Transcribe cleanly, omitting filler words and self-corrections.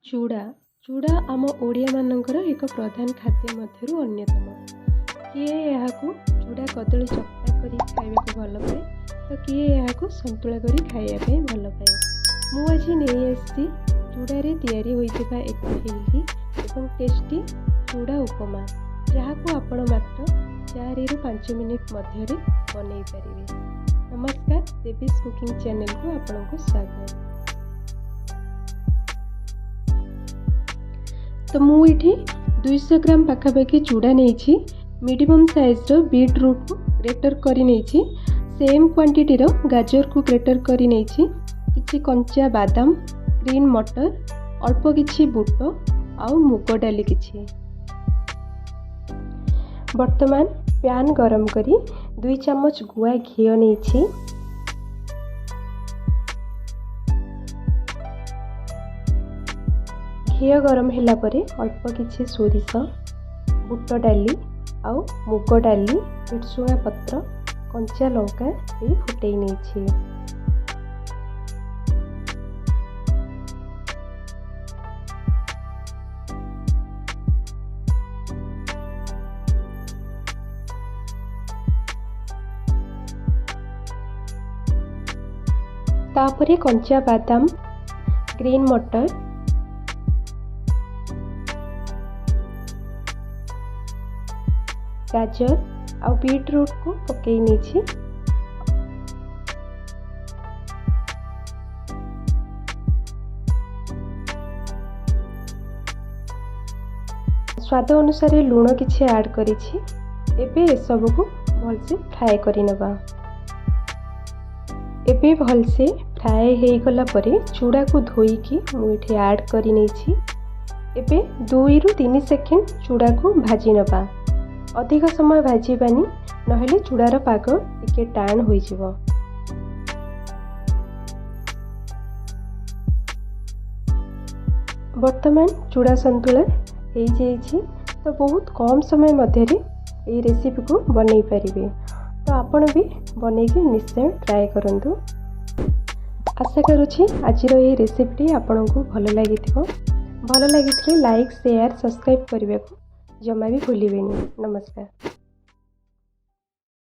चूड़ा चूड़ा आम ओडिया मानकर एक प्रधान खाद्य मध्यरु अन्यतम। किए यहाकू चूड़ा कदली चकटा करी खाइबा को भल पाए तो किए यहाकू संतुला करी खाइबा पे भल पाए। मु आज नहीं आसी चूड़ा रे तैयारी होइतिबा एक हेल्दी एवं टेस्टी चूड़ा उपमा जहाकू आपण मात्र 4 ରୁ 5 मिनिट मध्यरे बनै परिबे। नमस्कार, देवीज कुकिंग चैनल को आपनको स्वागत। तो मुझे 200 ग्राम पाखापाखि चूड़ा नहीं मीडियम साइज रो बीट रूट को ग्रेटर करी नहीं सेम क्वांटिटी रो गाजर को ग्रेटर करी नहीं किछि कंचा बादाम ग्रीन मटर अल्प किछि बुट आउ मुग डाली किछि। वर्तमान पैन गरम करी 2 चम्मच गुआ घी नहीं घी गरम होला परे अल्प किछि सोरिष बुट डाली आउ मुग डाली भेटसुंगा पत्र कंचा लंका ये फुटई नहीं। तापरे कंचा बादाम ग्रीन मटर गाजर और बीट रूट को पकई नहीं। स्वाद अनुसार लूण किछि ऐड करिछि। एबे सब को भलसे फ्राए करि नबा। एबे भलसे फ्राए हे गला परे चूड़ा को धोईकी मुझे ऐड करि नैछि। एबे 2 ରୁ 3 सेकेंड चूड़ा को भाजी नबा। अधिक समय भाजबानी नहेले चूड़ार पाग टिके टाण हो जिवो। वर्तमान चूड़ा संतुला हो जाइछि तो बहुत कम समय मध्य ये रेसिपी को बनै परिबे। तो आपण भी बनैकी निश्चय ट्राए करंतु। आशा करुछि आजिर ये रेसिपी आपन को भल लागिथिबो। भल लागिथिले लाइक शेयर सब्सक्राइब करबे को जमा भी भूलिबेनी। नमस्कार।